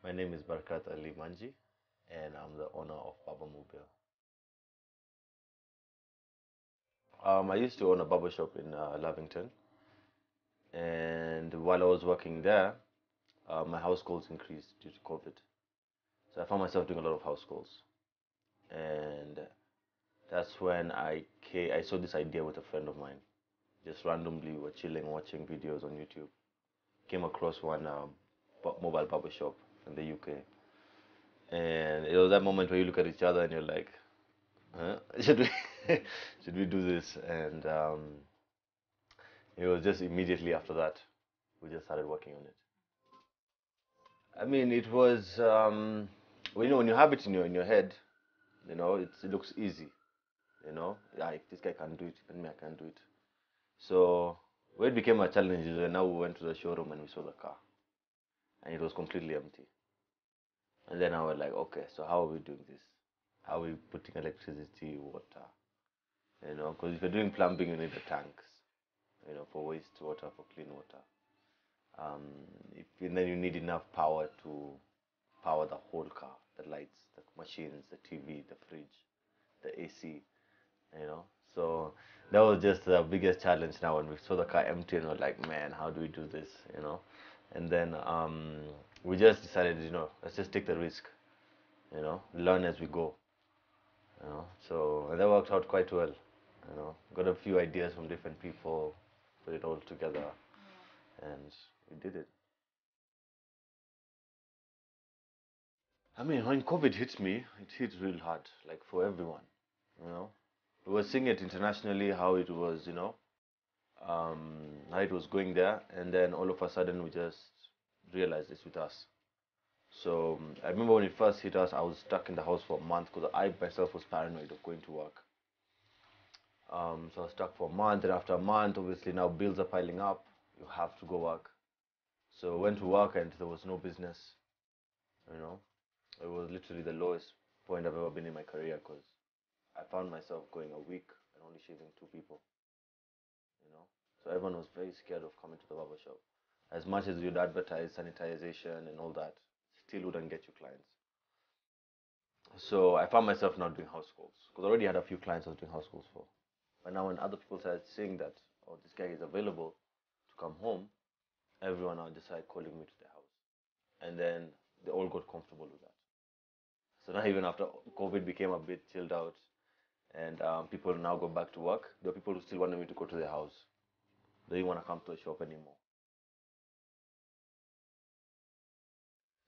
My name is Barkath Ali Manji, and I'm the owner of Barber Mobile. I used to own a barber shop in Lavington, and while I was working there, my house calls increased due to COVID. So I found myself doing a lot of house calls, and that's when I saw this idea with a friend of mine. Just randomly, we were chilling, watching videos on YouTube. Came across one mobile barber shop in the UK, and it was that moment where you look at each other and you're like, huh? Should we should we do this? And it was just immediately after that we just started working on it. I mean, it was well, when you have it in your head, it looks easy. Yeah, if this guy can do it, even me I can do it. So where it became a challenge is when now we went to the showroom and we saw the car, and it was completely empty. And then I was like, okay, so how are we doing this? How are we putting electricity, water? Because if you're doing plumbing, you need the tanks. For wastewater, for clean water. Um, and then you need enough power to power the whole car, the lights, the machines, the TV, the fridge, the AC, you know. So that was just the biggest challenge now when we saw the car empty and we're like, man, how do we do this? And then we just decided, let's just take the risk, learn as we go. So and that worked out quite well. Got a few ideas from different people, put it all together, and we did it. I mean, when COVID hit me, it hit real hard, like for everyone. You know, we were seeing it internationally how it was, how it was going there, and then all of a sudden we just realized it's with us. So I remember when it first hit us, I was stuck in the house for a month because I myself was paranoid of going to work. So I was stuck for a month, and after a month, obviously now bills are piling up. You have to go work. So I went to work, and there was no business. You know, it was literally the lowest point I've ever been in my career because I found myself going a week and only shaving two people, you know. So everyone was very scared of coming to the barber shop. As much as you'd advertise sanitization and all that, still wouldn't get you clients. So I found myself not doing house calls because I already had a few clients I was doing house calls for. But now when other people started saying that, oh, this guy is available to come home, everyone now decided calling me to their house. And then they all got comfortable with that. So now even after COVID became a bit chilled out, and people now go back to work. There are people who still wanted me to go to their house. They didn't want to come to the shop anymore.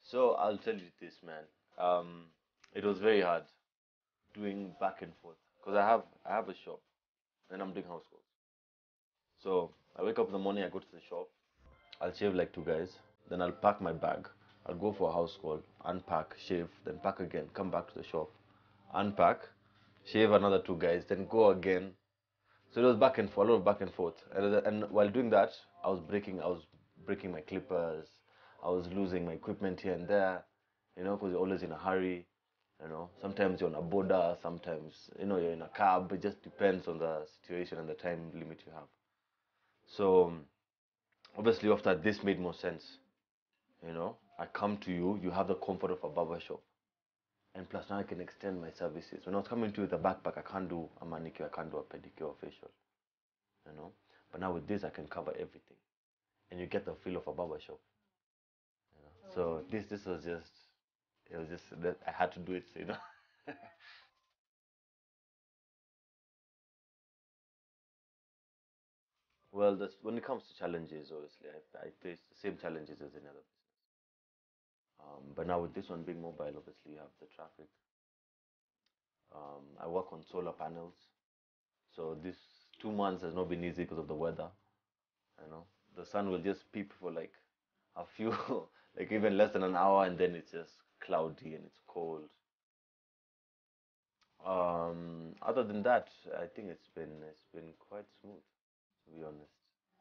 So I'll tell you this, man. Um, it was very hard doing back and forth because I have a shop and I'm doing house calls. So I wake up in the morning, I go to the shop, I'll shave like two guys, then I'll pack my bag. I'll go for a house call, unpack, shave, then pack again, come back to the shop, unpack, shave another two guys, then go again. So it was back and forth, a lot of back and forth. And while doing that, I was breaking my clippers. I was losing my equipment here and there, because you're always in a hurry. Sometimes you're on a border, sometimes you're in a cab. It just depends on the situation and the time limit you have. So obviously, after this made more sense. I come to you, you have the comfort of a barber shop, and plus now I can extend my services. When I was coming to you with a backpack, I can't do a manicure, I can't do a pedicure or facial. you know. But now with this, I can cover everything, and you get the feel of a barber shop. So this was just it was just that I had to do it. Well, that's when it comes to challenges. Obviously, I face the same challenges as any other business. But now with this one being mobile, obviously you have the traffic. I work on solar panels, so this 2 months has not been easy because of the weather. You know, the sun will just peep for like a few, like even less than an hour, and then it's just cloudy and it's cold. Other than that, I think it's been quite smooth, to be honest.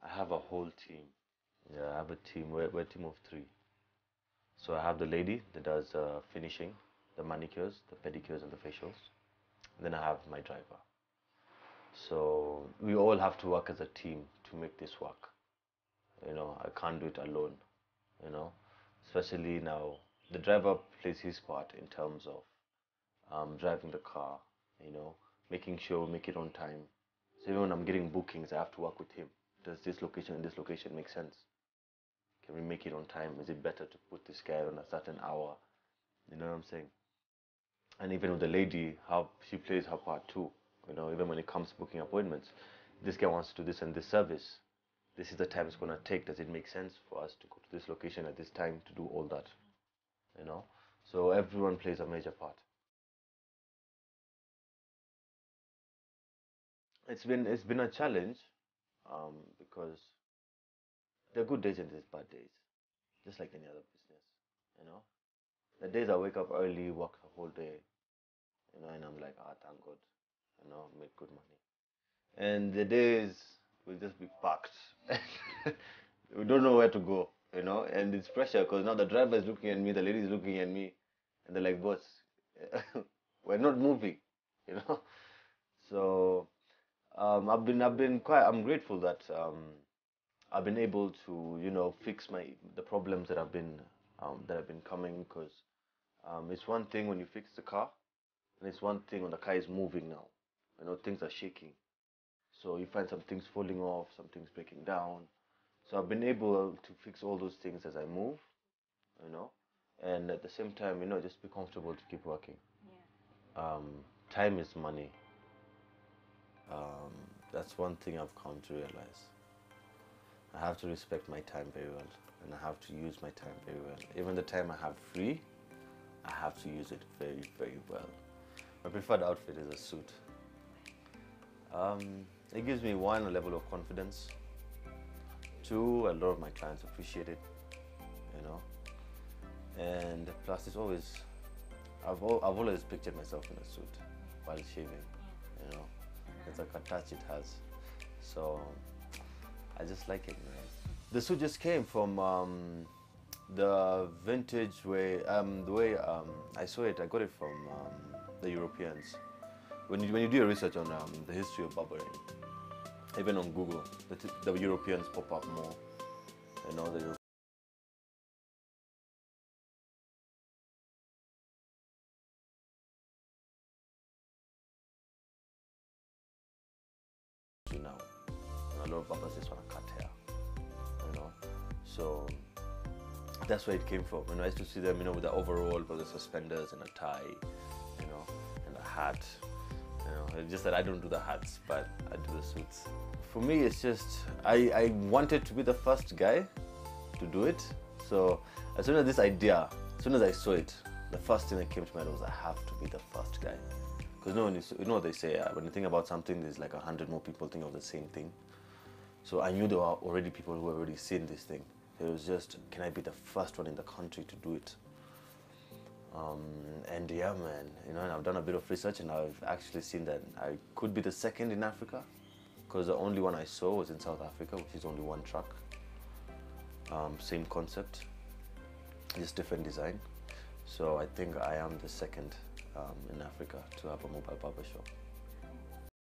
I have a whole team. Yeah, I have a team. We're a team of three. So I have the lady that does finishing, the manicures, the pedicures, and the facials. And then I have my driver. So we all have to work as a team to make this work. I can't do it alone. You know, especially now the driver plays his part in terms of driving the car, making sure we make it on time. So even when I'm getting bookings, I have to work with him. Does this location and this location make sense? Can we make it on time? Is it better to put this guy on a certain hour? You know what I'm saying? And even with the lady, how she plays her part too. Even when it comes to booking appointments, this guy wants to do this and this service. This is the time it's gonna take. Does it make sense for us to go to this location at this time to do all that? So everyone plays a major part. It's been a challenge, because there are good days and there's bad days, just like any other business. You know, the days I wake up early, work the whole day, and I'm like, thank God, make good money. And the days will just be packed. We don't know where to go, and it's pressure because now the driver is looking at me, the lady is looking at me, and they're like, boss, we're not moving, you know. So I'm grateful that I've been able to, fix the problems that have been coming because it's one thing when you fix the car, and it's one thing when the car is moving now. Things are shaking. So you find some things falling off, some things breaking down. So I've been able to fix all those things as I move, you know, and at the same time, just be comfortable to keep working. Yeah. Time is money. Um, that's one thing I've come to realize. I have to respect my time very well, and I have to use my time very well. Even the time I have free, I have to use it very, very well. My preferred outfit is a suit. It gives me, one, a level of confidence. Two, a lot of my clients appreciate it, and plus it's always, I've always pictured myself in a suit while shaving, it's like a touch it has. So I just like it, man. The suit just came from the vintage way, the way I saw it. I got it from the Europeans. When you do your research on the history of barbering, even on Google, the Europeans pop up more. The now, a lot of barbers just want to cut hair, So that's where it came from. I used to see them, with the overall, with the suspenders and a tie, and a hat. It's just that I don't do the hats, but I do the suits. For me, it's just, I wanted to be the first guy to do it. So as soon as I saw it, the first thing that came to mind was I have to be the first guy. Because you know what they say, when you think about something, there's like 100 more people think of the same thing. So I knew there were already people who had already seen this thing. It was just, can I be the first one in the country to do it? And yeah, man, and I've done a bit of research, and I've actually seen that I could be the second in Africa, because the only one I saw was in South Africa, which is only one truck. Same concept, just different design. So I think I am the second in Africa to have a mobile barber shop.